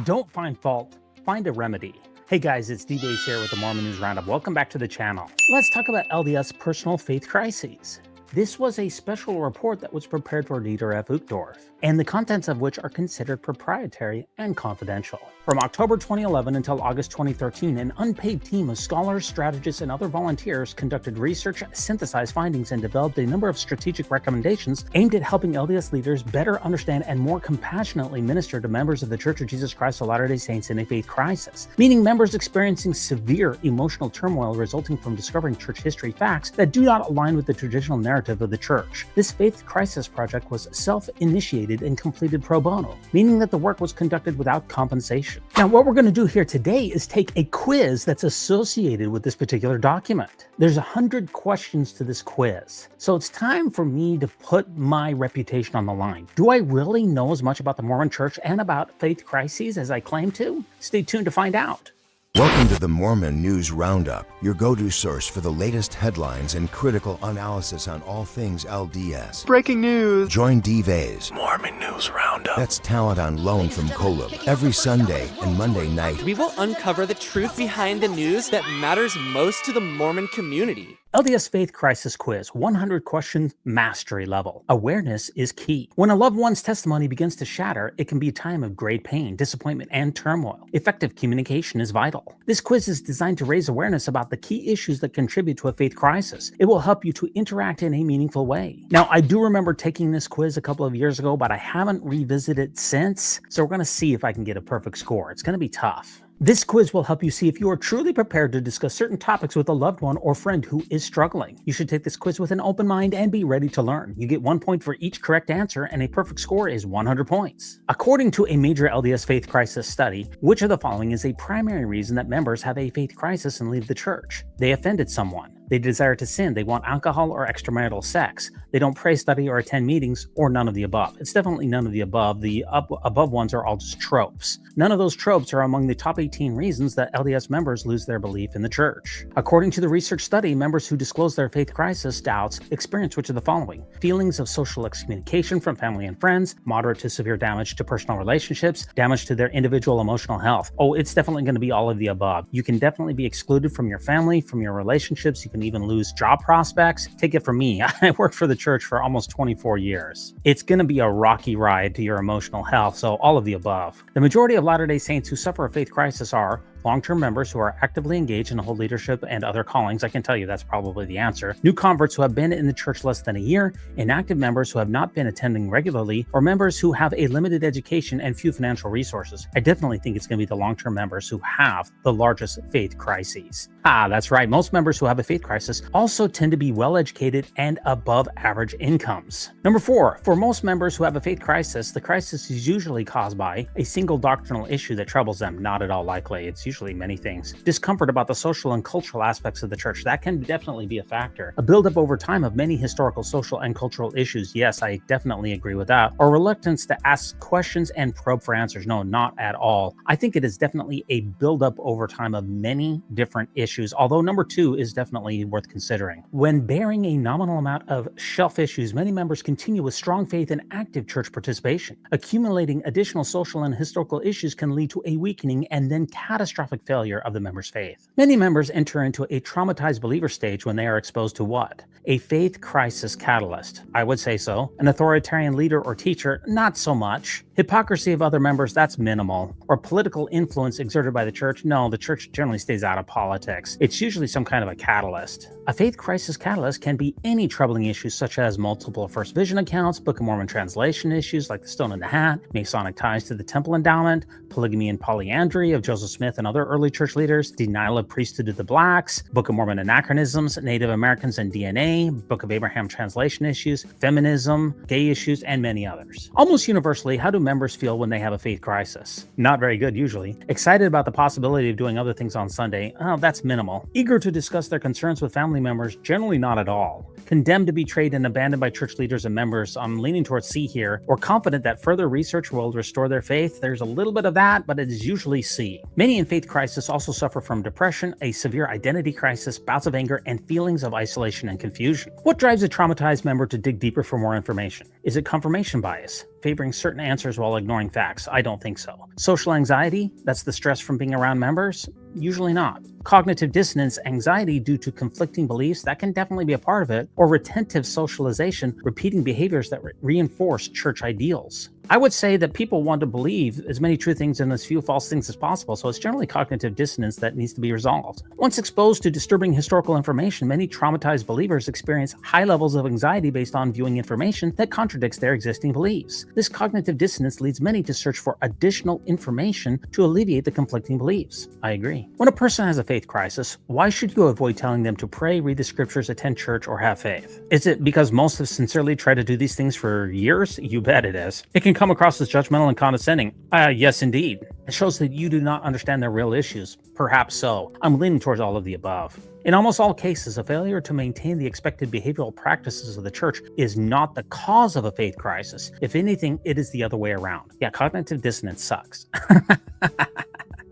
Don't find fault, find a remedy. Hey guys, it's D-Days here with the Mormon News Roundup. Welcome back to the channel. Let's talk about LDS personal faith crises. This was a special report that was prepared for Dieter F. Uchtdorf, and the contents of which are considered proprietary and confidential. From October 2011 until August 2013, an unpaid team of scholars, strategists, and other volunteers conducted research, synthesized findings, and developed a number of strategic recommendations aimed at helping LDS leaders better understand and more compassionately minister to members of the Church of Jesus Christ of Latter-day Saints in a faith crisis, meaning members experiencing severe emotional turmoil resulting from discovering church history facts that do not align with the traditional narrative of the church. This faith crisis project was self-initiated and completed pro bono, meaning that the work was conducted without compensation. Now, what we're going to do here today is take a quiz that's associated with this particular document. There's 100 questions to this quiz, so it's time for me to put my reputation on the line. Do I really know as much about the Mormon Church and about faith crises as I claim to? Stay tuned to find out. Welcome to the Mormon News Roundup, your go-to source for the latest headlines and critical analysis on all things LDS. Breaking news! Join D-Days. Mormon News Roundup. That's talent on loan from Kolob. Every Sunday and Monday night. We will uncover the truth behind the news that matters most to the Mormon community. LDS Faith Crisis Quiz, 100 questions mastery level. Awareness is key. When a loved one's testimony begins to shatter, it can be a time of great pain, disappointment, and turmoil. Effective communication is vital. This quiz is designed to raise awareness about the key issues that contribute to a faith crisis. It will help you to interact in a meaningful way. Now, I do remember taking this quiz a couple of years ago, but I haven't revisited it since, so we're going to see if I can get a perfect score. It's going to be tough. This quiz will help you see if you are truly prepared to discuss certain topics with a loved one or friend who is struggling. You should take this quiz with an open mind and be ready to learn. You get 1 point for each correct answer, and a perfect score is 100 points. According to a major LDS faith crisis study, which of the following is a primary reason that members have a faith crisis and leave the church? They offended someone. They desire to sin. They want alcohol or extramarital sex. They don't pray, study, or attend meetings, or none of the above. It's definitely none of the above. The above ones are all just tropes. None of those tropes are among the top 18 reasons that LDS members lose their belief in the church. According to the research study, members who disclose their faith crisis doubts experience which of the following: feelings of social excommunication from family and friends, moderate to severe damage to personal relationships, damage to their individual emotional health. Oh, it's definitely going to be all of the above. You can definitely be excluded from your family, from your relationships. You can even lose job prospects. Take it from me. I worked for the church for almost 24 years. It's going to be a rocky ride to your emotional health, so all of the above. The majority of Latter-day Saints who suffer a faith crisis are long-term members who are actively engaged in hold leadership and other callings. I can tell you that's probably the answer. New converts who have been in the church less than a year, inactive members who have not been attending regularly, or members who have a limited education and few financial resources. I definitely think it's going to be the long-term members who have the largest faith crises. That's right. Most members who have a faith crisis also tend to be well-educated and above average incomes. Number 4, for most members who have a faith crisis, the crisis is usually caused by a single doctrinal issue that troubles them. Not at all likely. It's usually many things. Discomfort about the social and cultural aspects of the church. That can definitely be a factor. A buildup over time of many historical, social, and cultural issues. Yes, I definitely agree with that. Or reluctance to ask questions and probe for answers. No, not at all. I think it is definitely a buildup over time of many different issues, although number 2 is definitely worth considering. When bearing a nominal amount of shelf issues, many members continue with strong faith and active church participation. Accumulating additional social and historical issues can lead to a weakening and then catastrophic failure of the member's faith. Many members enter into a traumatized believer stage when they are exposed to what? A faith crisis catalyst. I would say so. An authoritarian leader or teacher, not so much. Hypocrisy of other members, that's minimal. Or political influence exerted by the church, no, the church generally stays out of politics. It's usually some kind of a catalyst. A faith crisis catalyst can be any troubling issues such as multiple First Vision accounts, Book of Mormon translation issues like the stone in the hat, Masonic ties to the temple endowment, polygamy and polyandry of Joseph Smith and other early church leaders, denial of priesthood to the blacks, Book of Mormon anachronisms, Native Americans and DNA, Book of Abraham translation issues, feminism, gay issues, and many others. Almost universally, how do members feel when they have a faith crisis? Not very good usually. Excited about the possibility of doing other things on Sunday? Oh, that's minimal. Eager to discuss their concerns with family members? Generally not at all. Condemned to be betrayed and abandoned by church leaders and members? I'm leaning towards C here. Or confident that further research will restore their faith? There's a little bit of that, but it is usually C. Many in faith faith crisis also suffer from depression, a severe identity crisis, bouts of anger, and feelings of isolation and confusion. What drives a traumatized member to dig deeper for more information? Is it confirmation bias, favoring certain answers while ignoring facts? I don't think so. Social anxiety, that's the stress from being around members? Usually not. Cognitive dissonance, anxiety due to conflicting beliefs, that can definitely be a part of it. Or retentive socialization, repeating behaviors that reinforce church ideals. I would say that people want to believe as many true things and as few false things as possible, so it's generally cognitive dissonance that needs to be resolved. Once exposed to disturbing historical information, many traumatized believers experience high levels of anxiety based on viewing information that contradicts their existing beliefs. This cognitive dissonance leads many to search for additional information to alleviate the conflicting beliefs. I agree. When a person has a faith crisis, why should you avoid telling them to pray, read the scriptures, attend church, or have faith? Is it because most have sincerely tried to do these things for years? You bet it is. It can come across as judgmental and condescending. Yes, indeed. It shows that you do not understand their real issues. Perhaps so. I'm leaning towards all of the above. In almost all cases, a failure to maintain the expected behavioral practices of the church is not the cause of a faith crisis. If anything, it is the other way around. Yeah, cognitive dissonance sucks.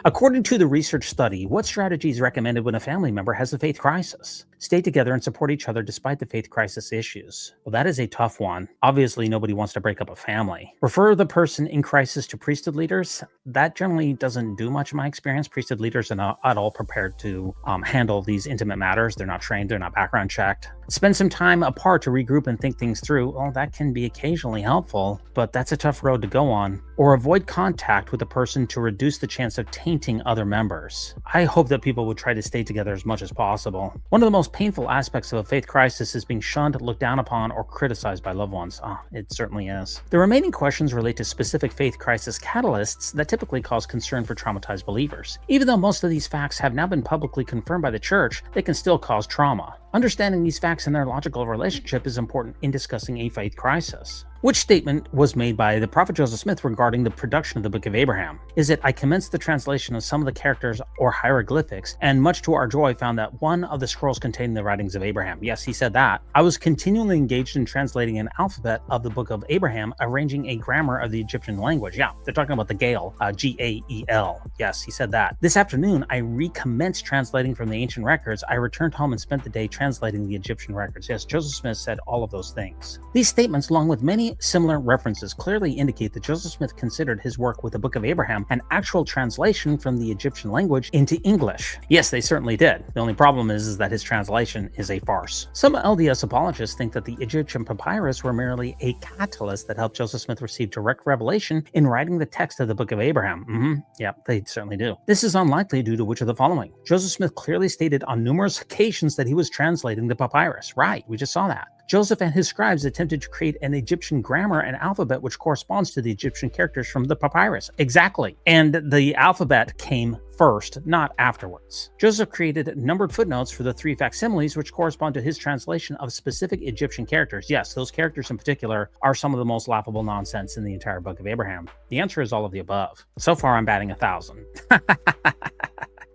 According to the research study, what strategy is recommended when a family member has a faith crisis? Stay together and support each other despite the faith crisis issues. Well, that is a tough one. Obviously, nobody wants to break up a family. Refer the person in crisis to priesthood leaders. That generally doesn't do much in my experience. Priesthood leaders are not at all prepared to handle these intimate matters. They're not trained, they're not background checked. Spend some time apart to regroup and think things through. Well, that can be occasionally helpful, but that's a tough road to go on. Or avoid contact with the person to reduce the chance of tainting other members. I hope that people would try to stay together as much as possible. One of the most painful aspects of a faith crisis is being shunned, looked down upon, or criticized by loved ones. It certainly is. The remaining questions relate to specific faith crisis catalysts that typically cause concern for traumatized believers. Even though most of these facts have now been publicly confirmed by the church, they can still cause trauma. Understanding these facts and their logical relationship is important in discussing a faith crisis. Which statement was made by the prophet Joseph Smith regarding the production of the Book of Abraham? Is it, I commenced the translation of some of the characters or hieroglyphics, and much to our joy found that one of the scrolls contained the writings of Abraham? Yes, he said that. I was continually engaged in translating an alphabet of the Book of Abraham, arranging a grammar of the Egyptian language. Yeah, they're talking about the Gael, G-A-E-L. Yes, he said that. This afternoon, I recommenced translating from the ancient records. I returned home and spent the day translating the Egyptian records. Yes, Joseph Smith said all of those things. These statements, along with many similar references, clearly indicate that Joseph Smith considered his work with the Book of Abraham an actual translation from the Egyptian language into English. Yes, they certainly did. The only problem is that his translation is a farce. Some LDS apologists think that the Egyptian papyrus were merely a catalyst that helped Joseph Smith receive direct revelation in writing the text of the Book of Abraham. Yeah, they certainly do. This is unlikely due to which of the following? Joseph Smith clearly stated on numerous occasions that he was translating the papyrus. Right, we just saw that. Joseph and his scribes attempted to create an Egyptian grammar and alphabet which corresponds to the Egyptian characters from the papyrus. Exactly. And the alphabet came first, not afterwards. Joseph created numbered footnotes for the 3 facsimiles which correspond to his translation of specific Egyptian characters. Yes, those characters in particular are some of the most laughable nonsense in the entire Book of Abraham. The answer is all of the above. So far, I'm batting 1,000.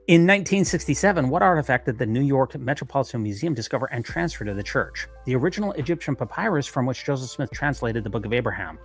In 1967, what artifact did the New York Metropolitan Museum discover and transfer to the church? The original Egyptian papyrus from which Joseph Smith translated the Book of Abraham.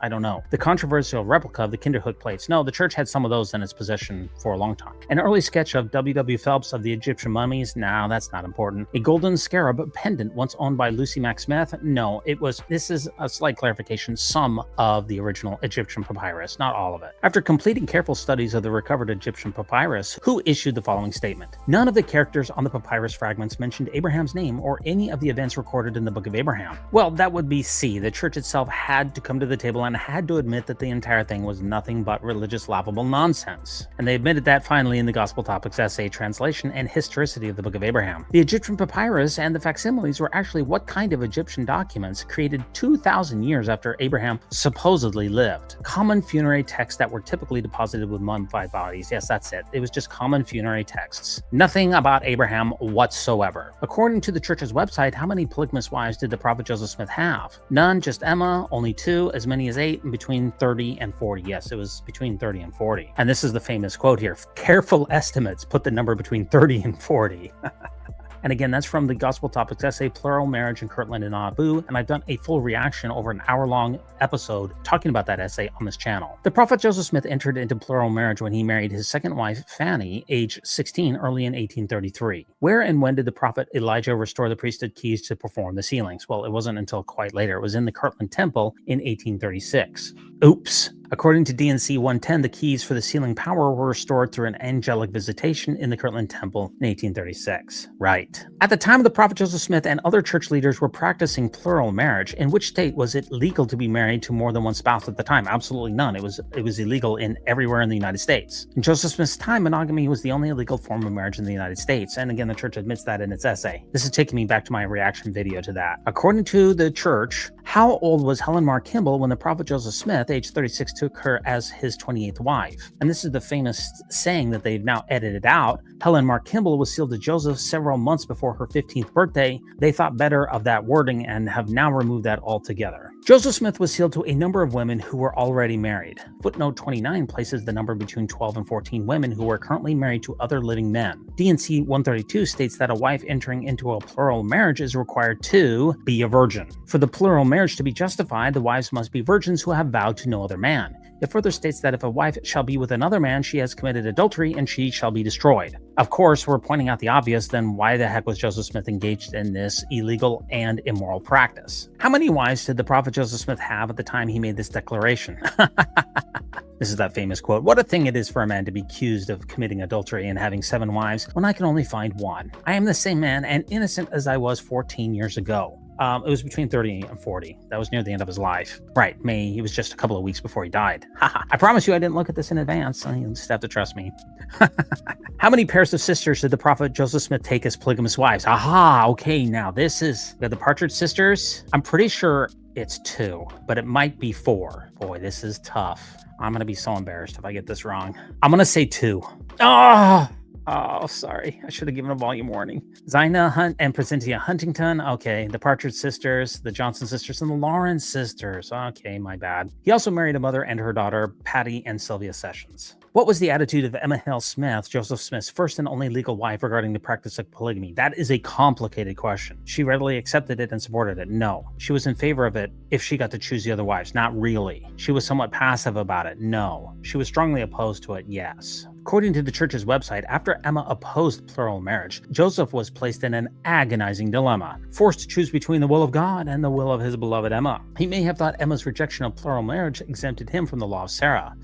I don't know. The controversial replica of the Kinderhook plates. No, the church had some of those in its possession for a long time. An early sketch of W.W. Phelps of the Egyptian mummies. No, that's not important. A golden scarab pendant once owned by Lucy Mack Smith. No, this is a slight clarification, some of the original Egyptian papyrus, not all of it. After completing careful studies of the recovered Egyptian papyrus, who issued the following statement? None of the characters on the papyrus fragments mentioned Abraham's name or any of the events recorded in the Book of Abraham. Well, that would be C. The church itself had to come to the table and had to admit that the entire thing was nothing but religious laughable nonsense. And they admitted that finally in the Gospel Topics essay, Translation and Historicity of the Book of Abraham. The Egyptian papyrus and the facsimiles were actually what kind of Egyptian documents created 2,000 years after Abraham supposedly lived. Common funerary texts that were typically deposited with mummified bodies. Yes, that's it. It was just common funerary texts. Nothing about Abraham whatsoever. According to the church's website, how many polygamous wives did the prophet Joseph Smith have? None, just Emma, only 2, as many as 8, and between 30 and 40. Yes, it was between 30 and 40. And this is the famous quote here. Careful estimates put the number between 30 and 40. And again, that's from the Gospel Topics essay, Plural Marriage in Kirtland and Abu, and I've done a full reaction over an hour-long episode talking about that essay on this channel. The prophet Joseph Smith entered into plural marriage when he married his second wife, Fanny, age 16, early in 1833. Where and when did the prophet Elijah restore the priesthood keys to perform the sealings? Well, it wasn't until quite later. It was in the Kirtland Temple in 1836. Oops. According to D&C 110, the keys for the sealing power were restored through an angelic visitation in the Kirtland Temple in 1836. Right. At the time of the prophet Joseph Smith and other church leaders were practicing plural marriage, in which state was it legal to be married to more than one spouse at the time? Absolutely none. It was illegal everywhere in the United States. In Joseph Smith's time, monogamy was the only legal form of marriage in the United States, and again, the church admits that in its essay. This is taking me back to my reaction video to that. According to the church, how old was Helen Mar Kimball when the prophet Joseph Smith, age 36, took her as his 28th wife? And this is the famous saying that they've now edited out. Helen Mar Kimball was sealed to Joseph several months before her 15th birthday. They thought better of that wording and have now removed that altogether. Joseph Smith was sealed to a number of women who were already married. Footnote 29 places the number between 12 and 14 women who were currently married to other living men. D&C 132 states that a wife entering into a plural marriage is required to be a virgin. For the plural marriage to be justified, the wives must be virgins who have vowed to no other man. It further states that if a wife shall be with another man, she has committed adultery and she shall be destroyed. Of course, we're pointing out the obvious, then why the heck was Joseph Smith engaged in this illegal and immoral practice? How many wives did the prophet Joseph Smith have at the time he made this declaration? This is that famous quote, "What a thing it is for a man to be accused of committing adultery and having 7 wives when I can only find one. I am the same man and innocent as I was 14 years ago." It was between 30 and 40. That was near the end of his life. Right, it was just a couple of weeks before he died. I promise you I didn't look at this in advance. You just have to trust me. How many pairs of sisters did the prophet Joseph Smith take as polygamous wives? Aha, okay, now this is the Partridge sisters. I'm pretty sure it's 2, but it might be 4. Boy, this is tough. I'm going to be so embarrassed if I get this wrong. I'm going to say 2. Oh, sorry. I should have given a volume warning. Zina Hunt and Presentia Huntington. Okay. The Partridge sisters, the Johnson sisters, and the Lawrence sisters. Okay, my bad. He also married a mother and her daughter, Patty and Sylvia Sessions. What was the attitude of Emma Hale Smith, Joseph Smith's first and only legal wife, regarding the practice of polygamy? That is a complicated question. She readily accepted it and supported it. No. She was in favor of it if she got to choose the other wives. Not really. She was somewhat passive about it. No. She was strongly opposed to it. Yes. According to the church's website, after Emma opposed plural marriage, Joseph was placed in an agonizing dilemma, forced to choose between the will of God and the will of his beloved Emma. He may have thought Emma's rejection of plural marriage exempted him from the law of Sarah.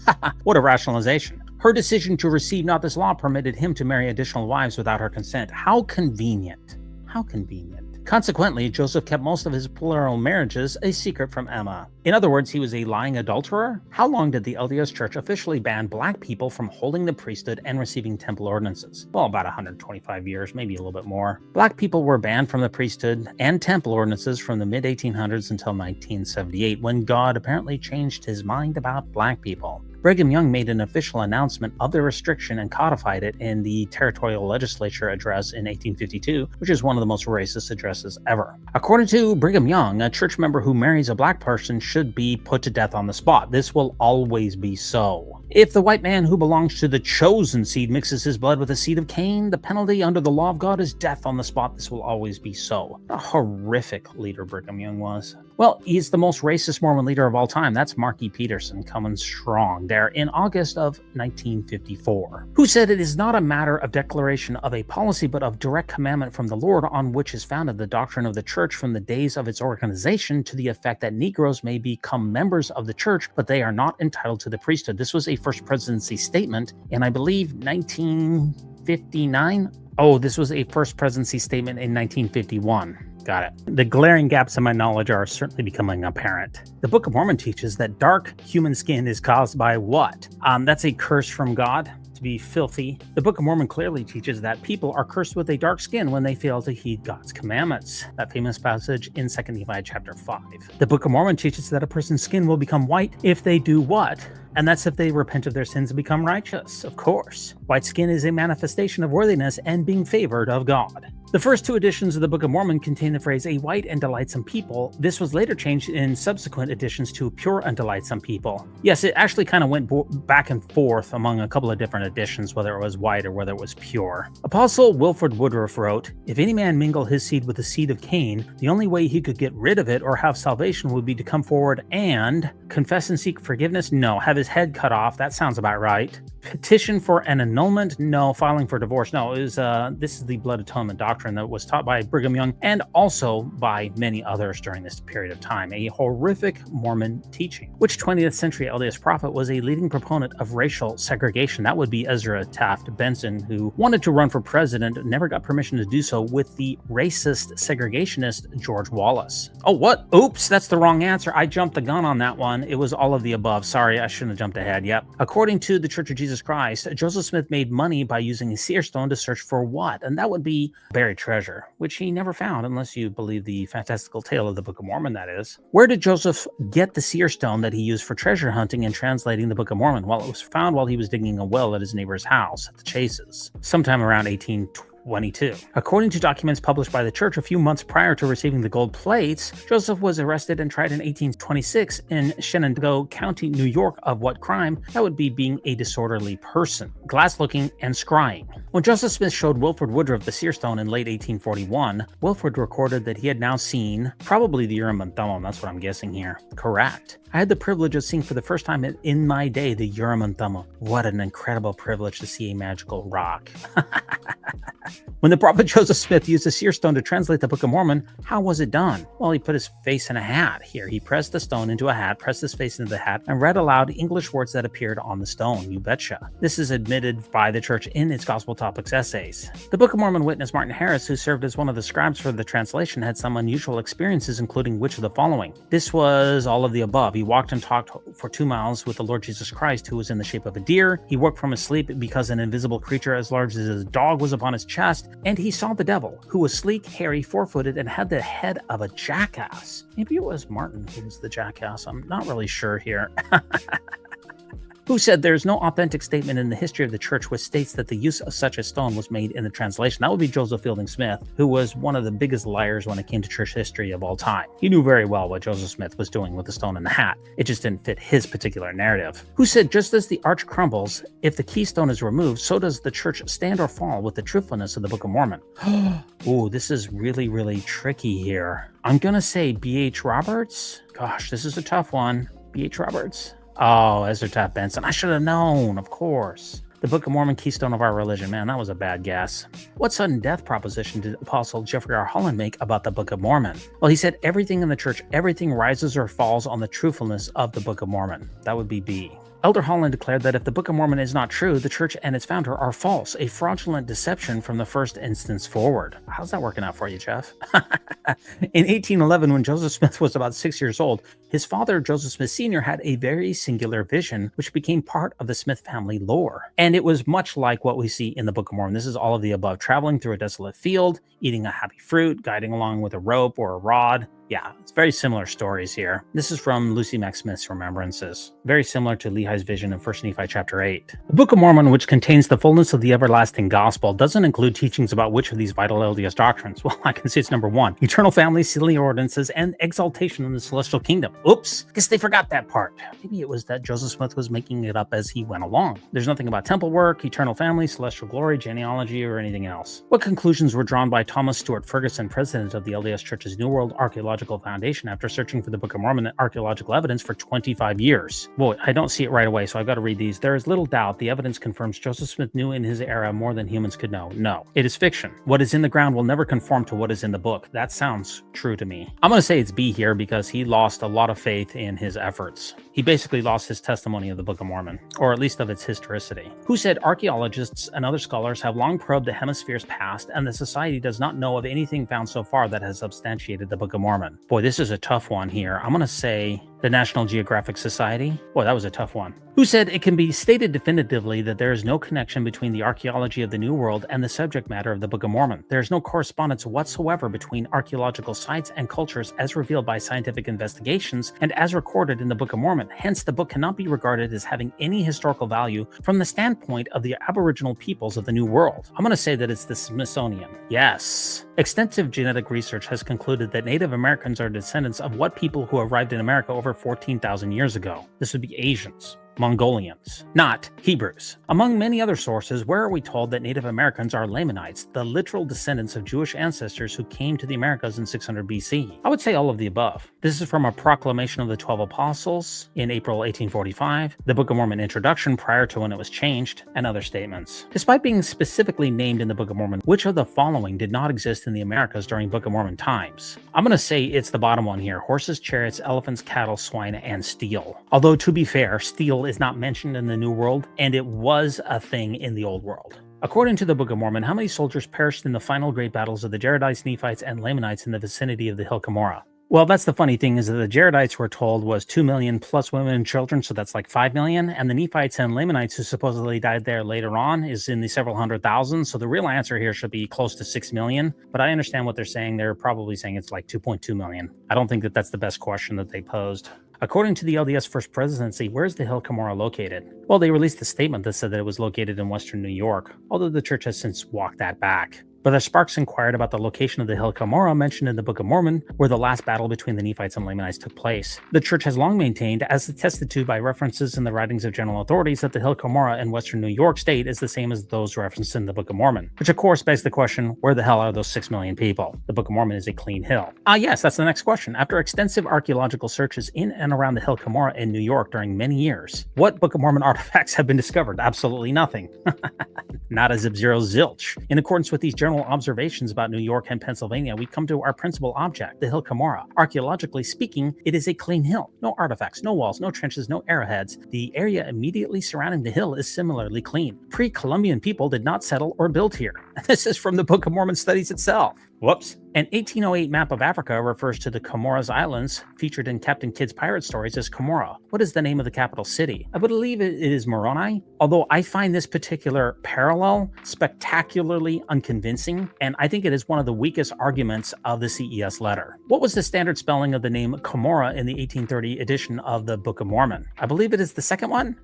What a rationalization. Her decision to receive not this law permitted him to marry additional wives without her consent. How convenient. How convenient. Consequently, Joseph kept most of his plural marriages a secret from Emma. In other words, he was a lying adulterer? How long did the LDS Church officially ban black people from holding the priesthood and receiving temple ordinances? Well, about 125 years, maybe a little bit more. Black people were banned from the priesthood and temple ordinances from the mid-1800s until 1978, when God apparently changed his mind about black people. Brigham Young made an official announcement of the restriction and codified it in the Territorial Legislature address in 1852, which is one of the most racist addresses ever. According to Brigham Young, a church member who marries a black person should be put to death on the spot. This will always be so. If the white man who belongs to the chosen seed mixes his blood with the seed of Cain, the penalty under the law of God is death on the spot. This will always be so. A horrific leader Brigham Young was. Well, he's the most racist Mormon leader of all time. That's Mark E. Peterson coming strong there in August of 1954, who said it is not a matter of declaration of a policy, but of direct commandment from the Lord, on which is founded the doctrine of the church from the days of its organization, to the effect that Negroes may become members of the church, but they are not entitled to the priesthood. This was a First Presidency statement in, I believe, 1959. Oh, this was a First Presidency statement in 1951. Got it. The glaring gaps in my knowledge are certainly becoming apparent. The Book of Mormon teaches that dark human skin is caused by what? That's a curse from God, to be filthy. The Book of Mormon clearly teaches that people are cursed with a dark skin when they fail to heed God's commandments. That famous passage in 2 Nephi chapter 5. The Book of Mormon teaches that a person's skin will become white if they do what? And that's if they repent of their sins and become righteous, of course. White skin is a manifestation of worthiness and being favored of God. The first two editions of the Book of Mormon contain the phrase a white and delightsome people. This was later changed in subsequent editions to pure and delightsome people. Yes, it actually kind of went back and forth among a couple of different editions, whether it was white or whether it was pure. Apostle Wilford Woodruff wrote, "If any man mingle his seed with the seed of Cain, the only way he could get rid of it or have salvation would be to come forward and confess and seek forgiveness? No. Have his head cut off? That sounds about right. Petition for an annulment? No. Filing for divorce? No." This is the blood atonement doctrine that was taught by Brigham Young and also by many others during this period of time. A horrific Mormon teaching. Which 20th century LDS prophet was a leading proponent of racial segregation? That would be Ezra Taft Benson, who wanted to run for president, never got permission to do so with the racist segregationist George Wallace. Oh, what? Oops, that's the wrong answer. I jumped the gun on that one. It was all of the above. Sorry, I shouldn't have jumped ahead. Yep. According to the Church of Jesus Christ, Joseph Smith made money by using a seer stone to search for what? And that would be buried treasure, which he never found unless you believe the fantastical tale of the Book of Mormon, that is. Where did Joseph get the seer stone that he used for treasure hunting and translating the Book of Mormon? Well, it was found while he was digging a well at his neighbor's house at the Chases, sometime around 1822. According to documents published by the church a few months prior to receiving the gold plates, Joseph was arrested and tried in 1826 in Shenandoah County, New York. Of what crime? That would be being a disorderly person, glass-looking, and scrying. When Joseph Smith showed Wilford Woodruff the seer stone in late 1841, Wilford recorded that he had now seen probably the Urim and Thummim. That's what I'm guessing here. Correct. I had the privilege of seeing for the first time in my day the Urim and Thummim. What an incredible privilege to see a magical rock. When the prophet Joseph Smith used the seer stone to translate the Book of Mormon, how was it done? Well, he put his face in a hat. Here, he pressed the stone into a hat, pressed his face into the hat, and read aloud English words that appeared on the stone. You betcha. This is admitted by the church in its Gospel Topics essays. The Book of Mormon witness Martin Harris, who served as one of the scribes for the translation, had some unusual experiences, including which of the following. This was all of the above. He walked and talked for 2 miles with the Lord Jesus Christ, who was in the shape of a deer. He woke from his sleep because an invisible creature as large as his dog was upon his chest, and he saw the devil, who was sleek, hairy, four-footed, and had the head of a jackass. Maybe it was Martin who was the jackass. I'm not really sure here. Who said there's no authentic statement in the history of the church which states that the use of such a stone was made in the translation. That would be Joseph Fielding Smith, who was one of the biggest liars when it came to church history of all time. He knew very well what Joseph Smith was doing with the stone in the hat. It just didn't fit his particular narrative. Who said just as the arch crumbles, if the keystone is removed, so does the church stand or fall with the truthfulness of the Book of Mormon. Ooh, this is really, really tricky here. I'm gonna say B.H. Roberts. Gosh, this is a tough one. B.H. Roberts. Oh, Ezra Taft Benson. I should have known, of course. The Book of Mormon, keystone of our religion. Man, that was a bad guess. What sudden death proposition did Apostle Jeffrey R. Holland make about the Book of Mormon? Well, he said everything in the church, everything rises or falls on the truthfulness of the Book of Mormon. That would be B. Elder Holland declared that if the Book of Mormon is not true, the church and its founder are false, a fraudulent deception from the first instance forward. How's that working out for you, Jeff? In 1811, when Joseph Smith was about 6 years old, his father, Joseph Smith Sr., had a very singular vision, which became part of the Smith family lore. And it was much like what we see in the Book of Mormon. This is all of the above: traveling through a desolate field, eating a happy fruit, guiding along with a rope or a rod. Yeah, it's very similar stories here. This is from Lucy Mack Smith's Remembrances. Very similar to Lehi's vision in 1 Nephi chapter 8. The Book of Mormon, which contains the fullness of the everlasting gospel, doesn't include teachings about which of these vital LDS doctrines. Well, I can say it's number 1. Eternal family, sealing ordinances, and exaltation in the celestial kingdom. Oops, guess they forgot that part. Maybe it was that Joseph Smith was making it up as he went along. There's nothing about temple work, eternal family, celestial glory, genealogy, or anything else. What conclusions were drawn by Thomas Stewart Ferguson, president of the LDS Church's New World Archaeological Foundation, after searching for the Book of Mormon and archaeological evidence for 25 years? Boy, I don't see it right away, so I've got to read these. There is little doubt the evidence confirms Joseph Smith knew in his era more than humans could know. No, it is fiction. What is in the ground will never conform to what is in the book. That sounds true to me. I'm going to say it's B here because he lost a lot of faith in his efforts. He basically lost his testimony of the Book of Mormon, or at least of its historicity. Who said archaeologists and other scholars have long probed the hemisphere's past, and the society does not know of anything found so far that has substantiated the Book of Mormon? Boy, this is a tough one here. I'm going to say the National Geographic Society. Boy, that was a tough one. Who said it can be stated definitively that there is no connection between the archaeology of the New World and the subject matter of the Book of Mormon. There is no correspondence whatsoever between archaeological sites and cultures as revealed by scientific investigations and as recorded in the Book of Mormon Mormon. Hence, the book cannot be regarded as having any historical value from the standpoint of the Aboriginal peoples of the New World. I'm going to say that it's the Smithsonian. Yes. Extensive genetic research has concluded that Native Americans are descendants of what people who arrived in America over 14,000 years ago. This would be Asians. Mongolians, not Hebrews. Among many other sources, where are we told that Native Americans are Lamanites, the literal descendants of Jewish ancestors who came to the Americas in 600 BC? I would say all of the above. This is from a proclamation of the 12 Apostles in April 1845, the Book of Mormon introduction prior to when it was changed, and other statements. Despite being specifically named in the Book of Mormon, which of the following did not exist in the Americas during Book of Mormon times? I'm going to say it's the bottom one here: horses, chariots, elephants, cattle, swine, and steel. Although, to be fair, steel is not mentioned in the New World, and it was a thing in the Old World. According to the Book of Mormon, how many soldiers perished in the final great battles of the Jaredites, Nephites, and Lamanites in the vicinity of the hill Cumorah? Well, that's the funny thing, is that the Jaredites we're told was 2 million plus women and children, so that's like 5 million, and the Nephites and Lamanites who supposedly died there later on is in the several hundred thousand, so the real answer here should be close to 6 million, but I understand what they're saying. They're probably saying it's like 2.2 million. I don't think that that's the best question that they posed. According to the LDS First Presidency, where is the hill Cumorah located? Well, they released a statement that said that it was located in western New York, although the church has since walked that back. Brother Sparks inquired about the location of the hill Cumorah mentioned in the Book of Mormon, where the last battle between the Nephites and Lamanites took place. The church has long maintained, as attested to by references in the writings of general authorities, that the hill Cumorah in western New York state is the same as those referenced in the Book of Mormon, which of course begs the question, where the hell are those 6 million people? The Book of Mormon is a clean hill. Yes, that's the next question. After extensive archaeological searches in and around the hill Cumorah in New York during many years, what Book of Mormon artifacts have been discovered? Absolutely nothing. Not a zip-zero zilch. In accordance with these general observations about New York and Pennsylvania, we come to our principal object, the hill Cumorah. Archaeologically speaking, it is a clean hill. No artifacts, no walls, no trenches, no arrowheads. The area immediately surrounding the hill is similarly clean. Pre-Columbian people did not settle or build here. This is from the Book of Mormon studies itself. Whoops. An 1808 map of Africa refers to the Comoros Islands, featured in Captain Kidd's pirate stories, as Cumorah. What is the name of the capital city? I believe it is Moroni, although I find this particular parallel spectacularly unconvincing, and I think it is one of the weakest arguments of the CES letter. What was the standard spelling of the name Cumorah in the 1830 edition of the Book of Mormon? I believe it is the second one?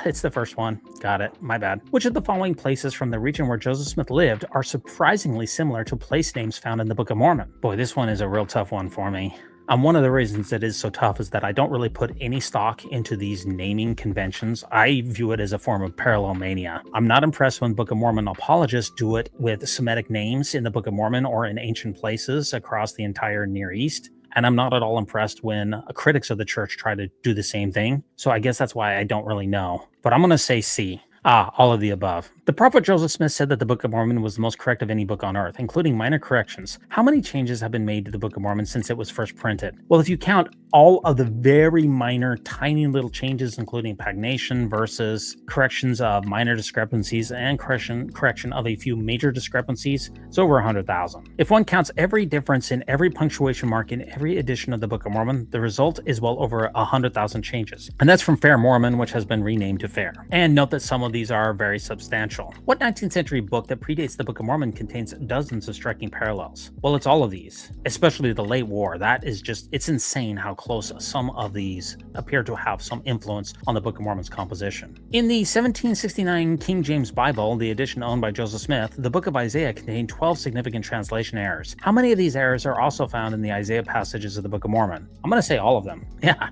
It's the first one. Got it. My bad. Which of the following places from the region where Joseph Smith lived are surprisingly similar to place names found in the Book of Mormon? Boy, this one is a real tough one for me. One of the reasons it is so tough is that I don't really put any stock into these naming conventions. I view it as a form of parallel mania. I'm not impressed when Book of Mormon apologists do it with Semitic names in the Book of Mormon or in ancient places across the entire Near East. And I'm not at all impressed when critics of the church try to do the same thing. So I guess that's why I don't really know. But I'm going to say C. All of the above. The prophet Joseph Smith said that the Book of Mormon was the most correct of any book on earth, including minor corrections. How many changes have been made to the Book of Mormon since it was first printed? Well, if you count all of the very minor, tiny little changes, including pagination, verses, corrections of minor discrepancies, and correction of a few major discrepancies, it's over 100,000. If one counts every difference in every punctuation mark in every edition of the Book of Mormon, the result is well over 100,000 changes. And that's from Fair Mormon, which has been renamed to Fair. And note that some of these are very substantial. What 19th century book that predates the Book of Mormon contains dozens of striking parallels? Well, it's all of these, especially the late war. That is just, it's insane how close some of these appear to have some influence on the Book of Mormon's composition. In the 1769 King James Bible, the edition owned by Joseph Smith, the Book of Isaiah contained 12 significant translation errors. How many of these errors are also found in the Isaiah passages of the Book of Mormon? I'm going to say all of them. Yeah.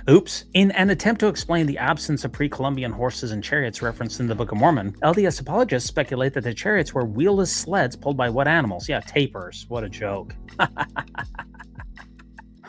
Oops. In an attempt to explain the absence of pre-Columbian horses and chariots referenced in the Book of Mormon, LDS apologists speculate that the chariots were wheelless sleds pulled by what animals? Yeah, tapirs. What a joke.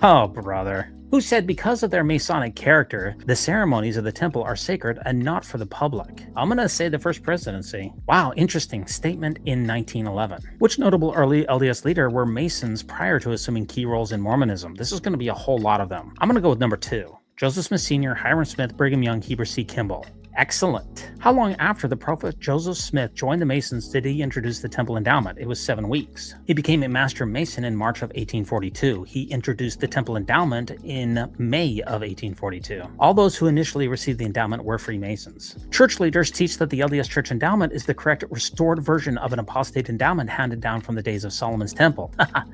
Oh, brother. Who said because of their Masonic character, the ceremonies of the temple are sacred and not for the public? I'm going to say the First Presidency. Wow, interesting statement in 1911. Which notable early LDS leader were Masons prior to assuming key roles in Mormonism? This is going to be a whole lot of them. I'm going to go with number 2. Joseph Smith Sr., Hiram Smith, Brigham Young, Heber C. Kimball. Excellent. How long after the prophet Joseph Smith joined the Masons did he introduce the temple endowment? It was 7 weeks. He became a master mason in March of 1842. He introduced the temple endowment in May of 1842. All those who initially received the endowment were Freemasons. Church leaders teach that the LDS Church endowment is the correct restored version of an apostate endowment handed down from the days of Solomon's temple.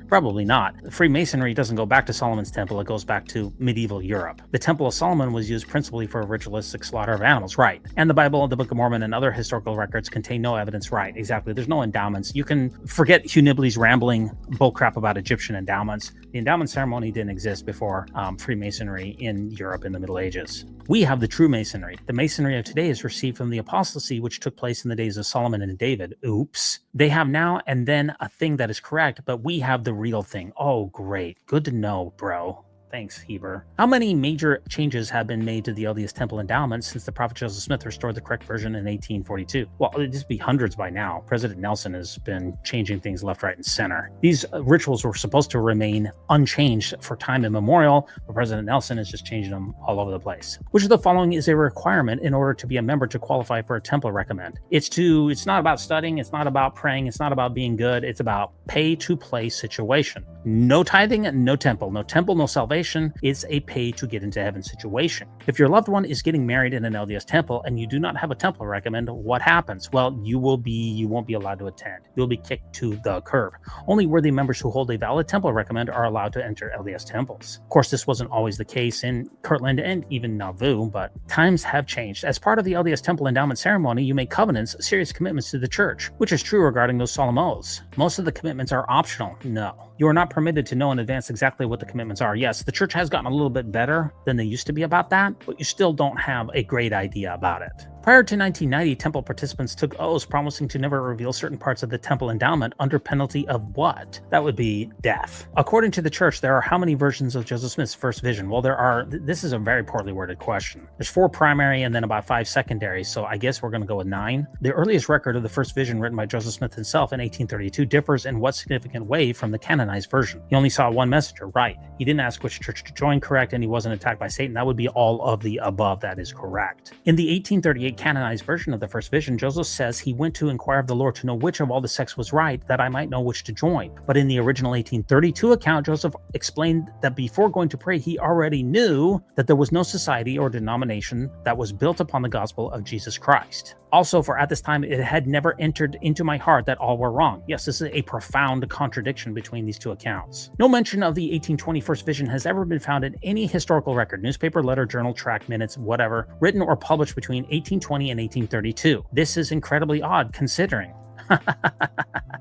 Probably not. Freemasonry doesn't go back to Solomon's temple, it goes back to medieval Europe. The Temple of Solomon was used principally for ritualistic slaughter of animals, right? And the Bible, the Book of Mormon, and other historical records contain no evidence, right? Exactly. There's no endowments. You can forget Hugh Nibley's rambling bullcrap about Egyptian endowments. The endowment ceremony didn't exist before Freemasonry in Europe in the Middle Ages. We have the true Masonry. The Masonry of today is received from the apostasy which took place in the days of Solomon and David. Oops. They have now and then a thing that is correct, but we have the real thing. Oh, great. Good to know, bro. Thanks, Heber. How many major changes have been made to the LDS Temple endowment since the prophet Joseph Smith restored the correct version in 1842? Well, it'd just be hundreds by now. President Nelson has been changing things left, right, and center. These rituals were supposed to remain unchanged for time immemorial, but President Nelson is just changing them all over the place. Which of the following is a requirement in order to be a member to qualify for a temple recommend? It's not about studying, it's not about praying, it's not about being good, it's about pay-to-play situation. No tithing, no temple, no salvation. It's a pay-to-get into heaven situation. If your loved one is getting married in an LDS temple and you do not have a temple recommend, what happens? Well, you won't be allowed to attend. You'll be kicked to the curb. Only worthy members who hold a valid temple recommend are allowed to enter LDS temples. Of course, this wasn't always the case in Kirtland and even Nauvoo, but times have changed. As part of the LDS temple endowment ceremony, you make covenants, serious commitments to the church, which is true regarding those solemn oaths. Most of the commitments are optional. No. You are not permitted to know in advance exactly what the commitments are. Yes, the church has gotten a little bit better than they used to be about that, but you still don't have a great idea about it. Prior to 1990, temple participants took oaths promising to never reveal certain parts of the temple endowment under penalty of what? That would be death. According to the church, there are how many versions of Joseph Smith's first vision? Well, this is a very poorly worded question. There's 4 primary and then about 5 secondary, so I guess we're going to go with 9. The earliest record of the first vision written by Joseph Smith himself in 1832 differs in what significant way from the canonized version. He only saw one messenger, right? He didn't ask which church to join, correct, and he wasn't attacked by Satan. That would be all of the above. That is correct. In the 1838 canonized version of the first vision, Joseph says he went to inquire of the Lord to know which of all the sects was right, that I might know which to join. But in the original 1832 account, Joseph explained that before going to pray, he already knew that there was no society or denomination that was built upon the gospel of Jesus Christ. Also, for at this time, it had never entered into my heart that all were wrong. Yes, this is a profound contradiction between these two accounts. No mention of the 1820 first vision has ever been found in any historical record, newspaper, letter, journal, tract, minutes, whatever, written or published between 1820 and 1832. This is incredibly odd considering.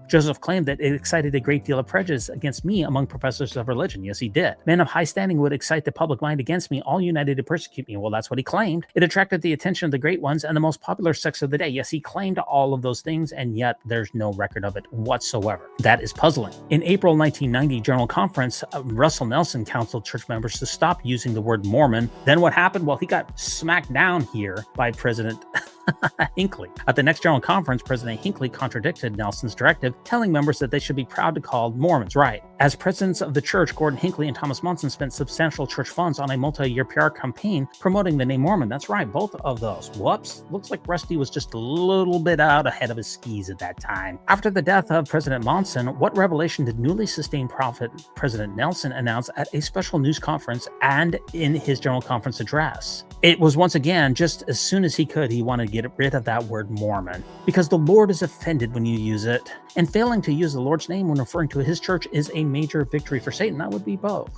Joseph claimed that it excited a great deal of prejudice against me among professors of religion. Yes, he did. Men of high standing would excite the public mind against me, all united to persecute me. Well, that's what he claimed. It attracted the attention of the great ones and the most popular sects of the day. Yes, he claimed all of those things, and yet there's no record of it whatsoever. That is puzzling. In April 1990 General Conference, Russell Nelson counseled church members to stop using the word Mormon. Then what happened? Well, he got smacked down here by President Hinckley. At the next General Conference, President Hinckley contradicted Nelson's directive, telling members that they should be proud to call Mormons, right? As presidents of the church, Gordon Hinckley and Thomas Monson spent substantial church funds on a multi-year PR campaign promoting the name Mormon. That's right, both of those. Whoops, looks like Rusty was just a little bit out ahead of his skis at that time. After the death of President Monson, what revelation did newly sustained prophet President Nelson announce at a special news conference and in his General Conference address? It was once again, just as soon as he could, he wanted to get rid of that word Mormon, because the Lord is offended when you use it, and failing to use the Lord's name when referring to his church is a major victory for Satan. That would be both.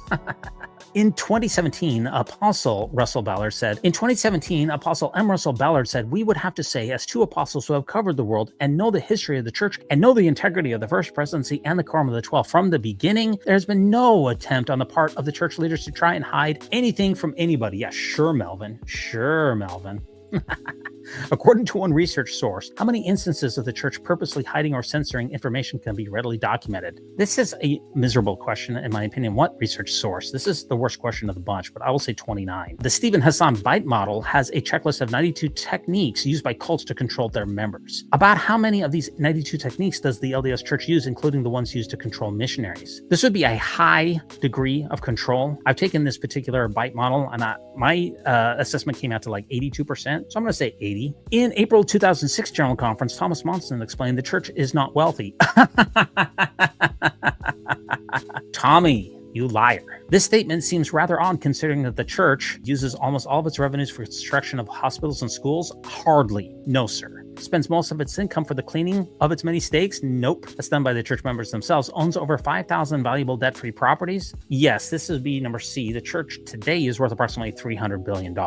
In 2017, Apostle Russell Ballard said, Apostle M. Russell Ballard said, we would have to say, as two apostles who have covered the world and know the history of the church and know the integrity of the first presidency and the quorum of the 12 from the beginning, there has been no attempt on the part of the church leaders to try and hide anything from anybody. Yeah, sure, Melvin. Sure, Melvin. According to one research source, how many instances of the church purposely hiding or censoring information can be readily documented? This is a miserable question, in my opinion. What research source? This is the worst question of the bunch, but I will say 29. The Stephen Hassan Bite model has a checklist of 92 techniques used by cults to control their members. About how many of these 92 techniques does the LDS Church use, including the ones used to control missionaries? This would be a high degree of control. I've taken this particular Bite model, and my assessment came out to like 82%, so I'm going to say 80. In April 2006 General Conference, Thomas Monson explained the church is not wealthy. Tommy, you liar. This statement seems rather odd considering that the church uses almost all of its revenues for construction of hospitals and schools. Hardly. No, sir. Spends most of its income for the cleaning of its many stakes? Nope. That's done by the church members themselves. Owns over 5,000 valuable debt-free properties? Yes, this would be number C. The church today is worth approximately $300 billion.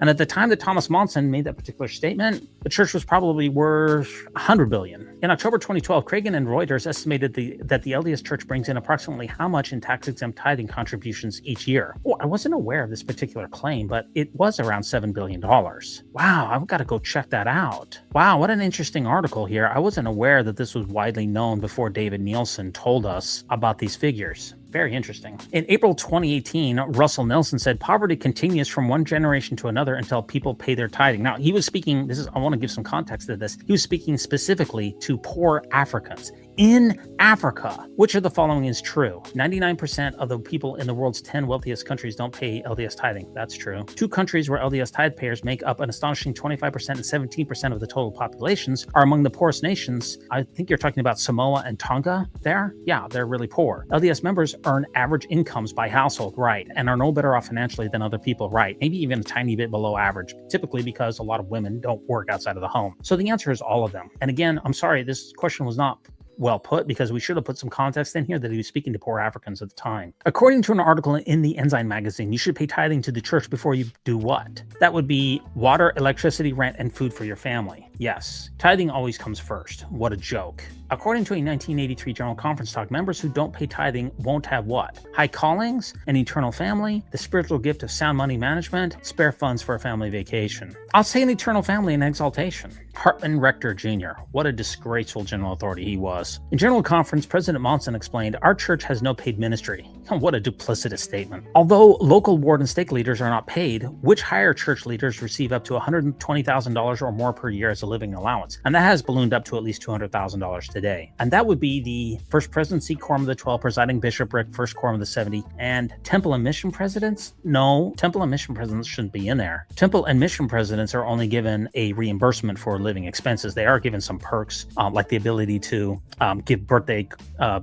And at the time that Thomas Monson made that particular statement, the church was probably worth $100 billion. In October 2012, Cragen and Reuters estimated that the LDS Church brings in approximately how much in tax-exempt tithing contributions each year. Oh, I wasn't aware of this particular claim, but it was around $7 billion. Wow, I've got to go check that out. Wow, what an interesting article here. I wasn't aware that this was widely known before David Nielsen told us about these figures. Very interesting. In April 2018, Russell Nelson said poverty continues from one generation to another until people pay their tithing. Now, he was speaking, I want to give some context to this. He was speaking specifically to poor Africans. In Africa, which of the following is true? 99% of the people in the world's 10 wealthiest countries don't pay LDS tithing. That's true. Two countries where LDS tithe payers make up an astonishing 25% and 17% of the total populations are among the poorest nations. I think you're talking about Samoa and Tonga there. Yeah, they're really poor. LDS members earn average incomes by household, right, and are no better off financially than other people, right, maybe even a tiny bit below average, typically because a lot of women don't work outside of the home. So the answer is all of them. And again, I'm sorry, this question was not well put because we should have put some context in here that he was speaking to poor Africans at the time. According to an article in the Ensign magazine, you should pay tithing to the church before you do what? That would be water, electricity, rent, and food for your family. Yes, tithing always comes first. What a joke. According to a 1983 General Conference talk, members who don't pay tithing won't have what? High callings, an eternal family, the spiritual gift of sound money management, spare funds for a family vacation. I'll say an eternal family and exaltation. Hartman Rector Jr., what a disgraceful general authority he was. In General Conference, President Monson explained, our church has no paid ministry. What a duplicitous statement. Although local ward and stake leaders are not paid, which higher church leaders receive up to $120,000 or more per year as a living allowance? And that has ballooned up to at least $200,000 today. And that would be the First Presidency, Quorum of the 12, Presiding Bishopric, First Quorum of the 70, and Temple and Mission Presidents? No, Temple and Mission Presidents shouldn't be in there. Temple and Mission Presidents are only given a reimbursement for living expenses. They are given some perks, like the ability to give birthday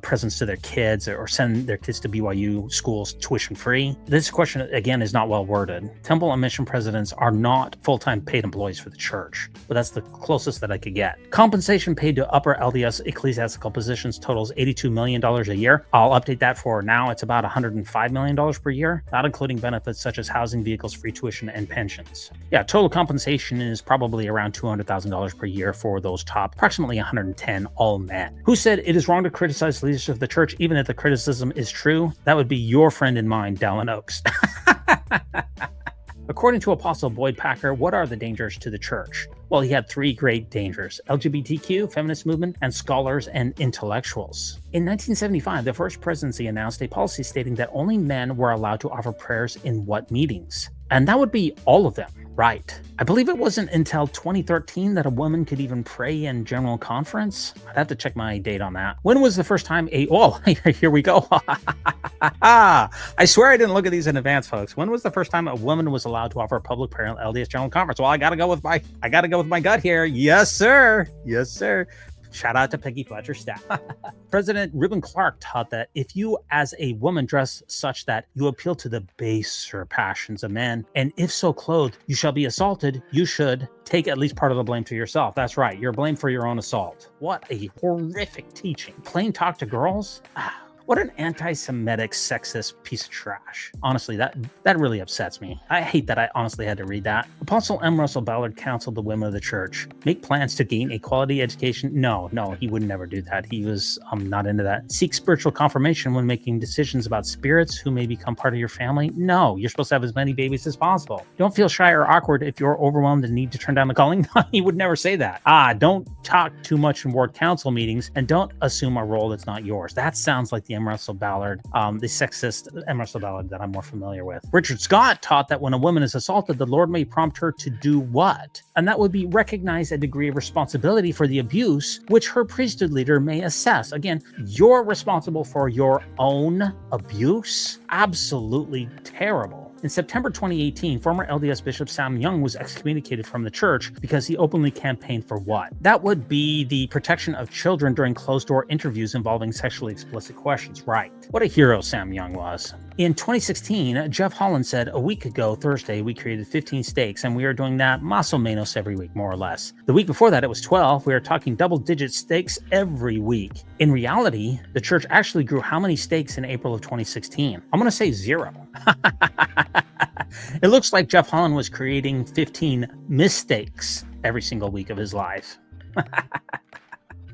presents to their kids or send their kids to BYU schools tuition free. This question, again, is not well worded. Temple and Mission Presidents are not full-time paid employees for the church, but that's the closest that I could get. Compensation paid to upper LDS ecclesiastical positions totals $82 million a year. I'll update that for now. It's about $105 million per year, not including benefits such as housing, vehicles, free tuition, and pensions. Yeah, total compensation is probably around $200,000 per year for those top approximately 110 all men. Who said it is wrong to criticize the leadership of the church even if the criticism is true? That would be your friend and mine, Dallin Oaks. According to Apostle Boyd Packer, what are the dangers to the church? Well, he had three great dangers: LGBTQ, feminist movement, and scholars and intellectuals. In 1975, the First Presidency announced a policy stating that only men were allowed to offer prayers in what meetings? And that would be all of them, right? I believe it wasn't until 2013 that a woman could even pray in General Conference. I'd have to check my date on that. When was the first time here we go. I swear I didn't look at these in advance, folks. When was the first time a woman was allowed to offer a public prayer in LDS General Conference? Well, I gotta go with my gut here. Yes, sir. Yes, sir. Shout out to Peggy Fletcher's staff. President Reuben Clark taught that if you as a woman dress such that you appeal to the baser passions of men, and if so clothed, you shall be assaulted, you should take at least part of the blame to yourself. That's right. You're blamed for your own assault. What a horrific teaching. Plain talk to girls? What an anti-Semitic, sexist piece of trash. Honestly, that really upsets me. I hate that I honestly had to read that. Apostle M. Russell Ballard counseled the women of the church. Make plans to gain a quality education? No, he would never do that. He was not into that. Seek spiritual confirmation when making decisions about spirits who may become part of your family? No, you're supposed to have as many babies as possible. Don't feel shy or awkward if you're overwhelmed and need to turn down the calling. He would never say that. Don't talk too much in ward council meetings, and don't assume a role that's not yours. That sounds like the M. Russell Ballard, the sexist M. Russell Ballard that I'm more familiar with. Richard Scott taught that when a woman is assaulted, the Lord may prompt her to do what? And that would be recognize a degree of responsibility for the abuse, which her priesthood leader may assess. Again, you're responsible for your own abuse? Absolutely terrible. In September 2018, former LDS Bishop Sam Young was excommunicated from the church because he openly campaigned for what? That would be the protection of children during closed-door interviews involving sexually explicit questions. Right. What a hero Sam Young was. In 2016, Jeff Holland said, a week ago, Thursday, we created 15 stakes, and we are doing that más o menos every week, more or less. The week before that, it was 12. We are talking double-digit stakes every week. In reality, the church actually grew how many stakes in April of 2016? I'm going to say 0. It looks like Jeff Holland was creating 15 mistakes every single week of his life.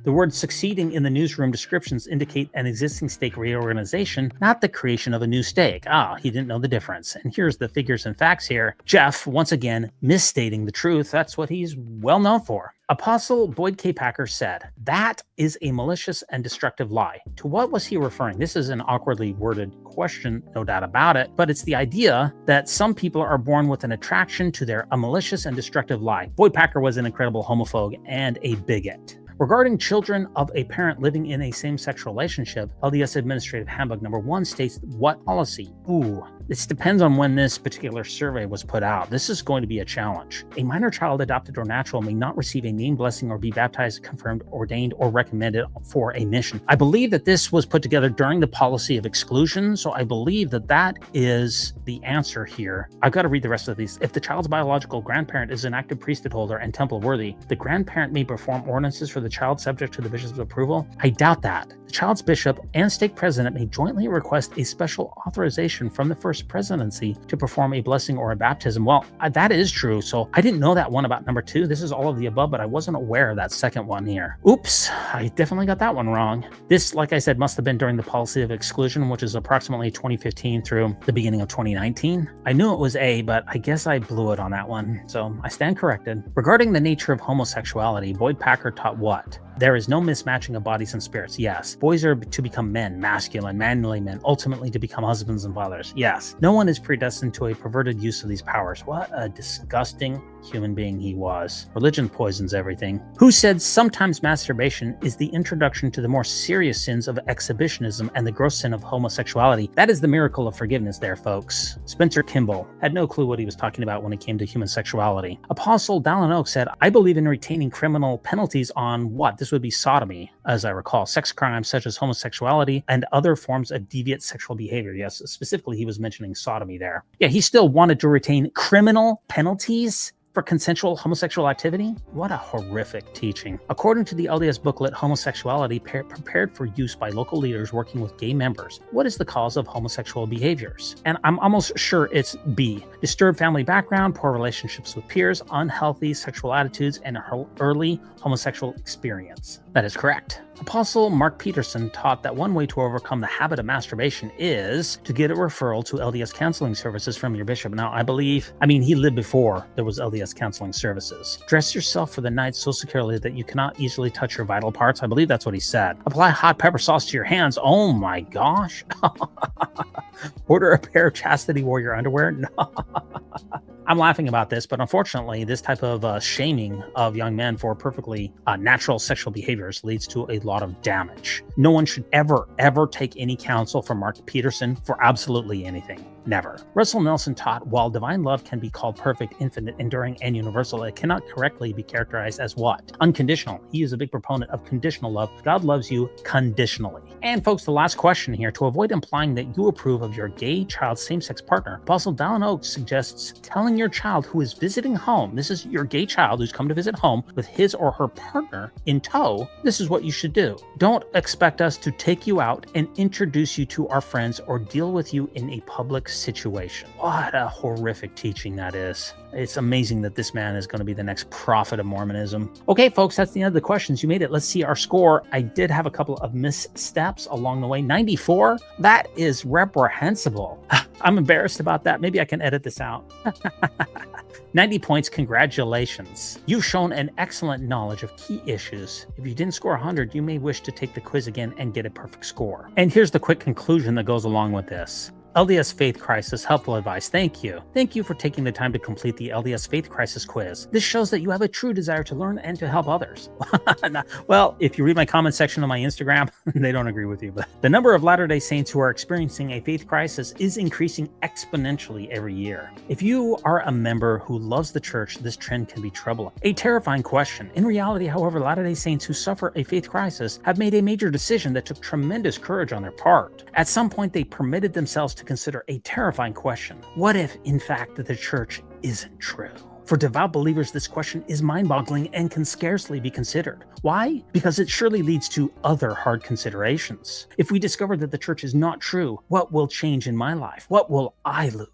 The word succeeding in the newsroom descriptions indicate an existing stake reorganization, not the creation of a new stake. He didn't know the difference. And here's the figures and facts here. Jeff, once again, misstating the truth. That's what he's well known for. Apostle Boyd K. Packer said, that is a malicious and destructive lie. To what was he referring? This is an awkwardly worded question, no doubt about it, but it's the idea that some people are born with an attraction to a malicious and destructive lie. Boyd Packer was an incredible homophobe and a bigot. Regarding children of a parent living in a same-sex relationship, LDS Administrative Handbook number 1 states what policy? This depends on when this particular survey was put out. This is going to be a challenge. A minor child adopted or natural may not receive a name blessing or be baptized, confirmed, ordained, or recommended for a mission. I believe that this was put together during the policy of exclusion, so I believe that that is the answer here. I've got to read the rest of these. If the child's biological grandparent is an active priesthood holder and temple worthy, the grandparent may perform ordinances for the child subject to the bishop's approval. I doubt that. The child's bishop and stake president may jointly request a special authorization from the first presidency to perform a blessing or a baptism. Well, that is true. So I didn't know that one about number 2. This is all of the above, but I wasn't aware of that second one here. Oops, I definitely got that one wrong. This, like I said, must have been during the policy of exclusion, which is approximately 2015 through the beginning of 2019. I knew it was A, but I guess I blew it on that one. So I stand corrected. Regarding the nature of homosexuality, Boyd Packer taught what? There is no mismatching of bodies and spirits. Yes. Boys are to become men, masculine, manly men, ultimately to become husbands and fathers. Yes. No one is predestined to a perverted use of these powers. What a disgusting human being he was. Religion poisons everything. Who said sometimes masturbation is the introduction to the more serious sins of exhibitionism and the gross sin of homosexuality? That is the miracle of forgiveness there, folks. Spencer Kimball had no clue what he was talking about when it came to human sexuality. Apostle Dallin Oak said, I believe in retaining criminal penalties on what? This would be sodomy, as I recall. Sex crimes such as homosexuality and other forms of deviant sexual behavior. Yes, specifically he was mentioning sodomy there. Yeah, he still wanted to retain criminal penalties for consensual homosexual activity? What a horrific teaching. According to the LDS booklet, Homosexuality Prepared for Use by Local Leaders Working with Gay Members, what is the cause of homosexual behaviors? And I'm almost sure it's B. Disturbed family background, poor relationships with peers, unhealthy sexual attitudes, and early homosexual experience. That is correct. Apostle Mark Peterson taught that one way to overcome the habit of masturbation is to get a referral to LDS counseling services from your bishop. Now, he lived before there was LDS counseling services. Dress yourself for the night so securely that you cannot easily touch your vital parts. I believe that's what he said. Apply hot pepper sauce to your hands. Oh my gosh. Order a pair of Chastity Warrior underwear. No. I'm laughing about this, but unfortunately, this type of shaming of young men for perfectly natural sexual behaviors leads to a lot of damage. No one should ever take any counsel from Mark Peterson for absolutely anything. Never. Russell Nelson taught, while divine love can be called perfect, infinite, enduring, and universal, it cannot correctly be characterized as what? Unconditional. He is a big proponent of conditional love. God loves you conditionally. And folks, the last question here, to avoid implying that you approve of your gay child's same-sex partner, Apostle Dallin Oaks suggests telling your child who is visiting home, this is your gay child who's come to visit home with his or her partner in tow, this is what you should do. Don't expect us to take you out and introduce you to our friends or deal with you in a public situation. What a horrific teaching that is. It's amazing that this man is going to be the next prophet of Mormonism. Okay, folks, that's the end of the questions. You made it. Let's see our score. I did have a couple of missteps along the way. 94? That is reprehensible. I'm embarrassed about that. Maybe I can edit this out. 90 points, congratulations. You've shown an excellent knowledge of key issues. If you didn't score 100, you may wish to take the quiz again and get a perfect score. And here's the quick conclusion that goes along with this. LDS Faith Crisis, helpful advice. Thank you. Thank you for taking the time to complete the LDS Faith Crisis Quiz. This shows that you have a true desire to learn and to help others. Well, if you read my comment section on my Instagram, they don't agree with you, but the number of Latter-day Saints who are experiencing a faith crisis is increasing exponentially every year. If you are a member who loves the church, this trend can be troubling. A terrifying question. In reality, however, Latter-day Saints who suffer a faith crisis have made a major decision that took tremendous courage on their part. At some point, they permitted themselves to consider a terrifying question. What if, in fact, that the church isn't true? For devout believers, this question is mind-boggling and can scarcely be considered. Why? Because it surely leads to other hard considerations. If we discover that the church is not true, what will change in my life? What will I lose?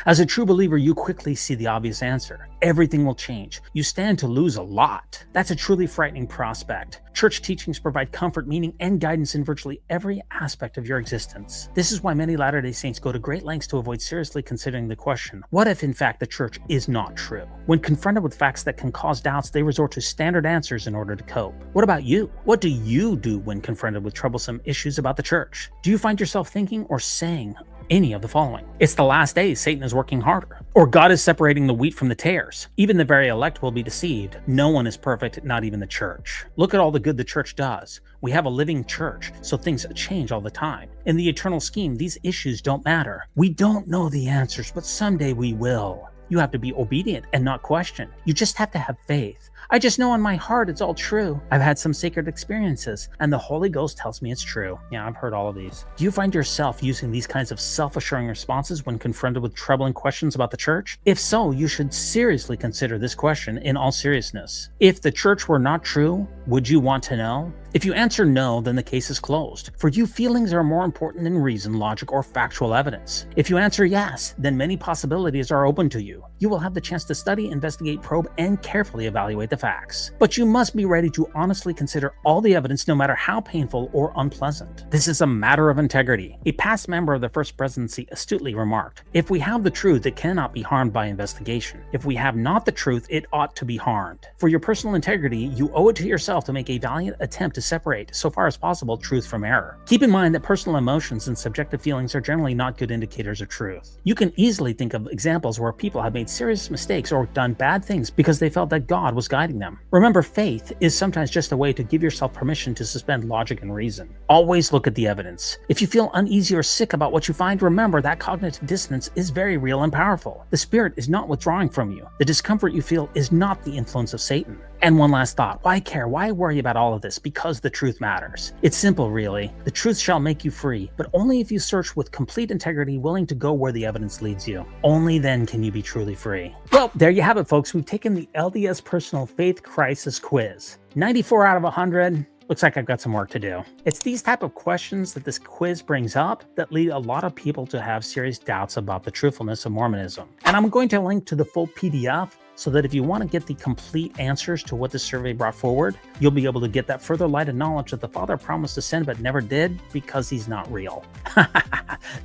As a true believer, you quickly see the obvious answer. Everything will change. You stand to lose a lot. That's a truly frightening prospect. Church teachings provide comfort, meaning, and guidance in virtually every aspect of your existence. This is why many Latter-day Saints go to great lengths to avoid seriously considering the question, what if in fact the church is not true? When confronted with facts that can cause doubts, they resort to standard answers in order to cope. What about you? What do you do when confronted with troublesome issues about the church? Do you find yourself thinking or saying any of the following? It's the last days, Satan is working harder. Or God is separating the wheat from the tares. Even the very elect will be deceived. No one is perfect, not even the church. Look at all the good the church does. We have a living church, so things change all the time. In the eternal scheme, these issues don't matter. We don't know the answers, but someday we will. You have to be obedient and not question. You just have to have faith. I just know in my heart it's all true. I've had some sacred experiences, and the Holy Ghost tells me it's true. Yeah, I've heard all of these. Do you find yourself using these kinds of self-assuring responses when confronted with troubling questions about the church? If so, you should seriously consider this question in all seriousness. If the church were not true, would you want to know? If you answer no, then the case is closed. For you, feelings are more important than reason, logic, or factual evidence. If you answer yes, then many possibilities are open to you. You will have the chance to study, investigate, probe, and carefully evaluate the facts. But you must be ready to honestly consider all the evidence, no matter how painful or unpleasant. This is a matter of integrity. A past member of the First Presidency astutely remarked, "If we have the truth, it cannot be harmed by investigation. If we have not the truth, it ought to be harmed." For your personal integrity, you owe it to yourself to make a valiant attempt to separate, so far as possible, truth from error. Keep in mind that personal emotions and subjective feelings are generally not good indicators of truth. You can easily think of examples where people have made serious mistakes or done bad things because they felt that God was guiding them. Remember, faith is sometimes just a way to give yourself permission to suspend logic and reason. Always look at the evidence. If you feel uneasy or sick about what you find, remember that cognitive dissonance is very real and powerful. The Spirit is not withdrawing from you. The discomfort you feel is not the influence of Satan. And one last thought, why care? Why worry about all of this? Because the truth matters. It's simple, really. The truth shall make you free, but only if you search with complete integrity, willing to go where the evidence leads you. Only then can you be truly free. Well, there you have it, folks. We've taken the LDS Personal Faith Crisis Quiz. 94 out of 100. Looks like I've got some work to do. It's these type of questions that this quiz brings up that lead a lot of people to have serious doubts about the truthfulness of Mormonism. And I'm going to link to the full PDF so that if you want to get the complete answers to what this survey brought forward, you'll be able to get that further light of knowledge that the Father promised to send but never did because he's not real.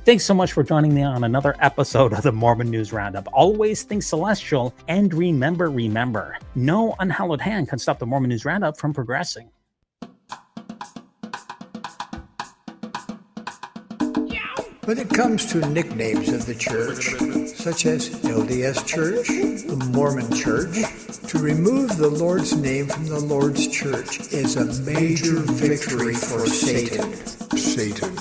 Thanks so much for joining me on another episode of the Mormon News Roundup. Always think celestial, and remember, no unhallowed hand can stop the Mormon News Roundup from progressing. When it comes to nicknames of the church, such as LDS Church, the Mormon Church, to remove the Lord's name from the Lord's church is a major victory for Satan. Satan.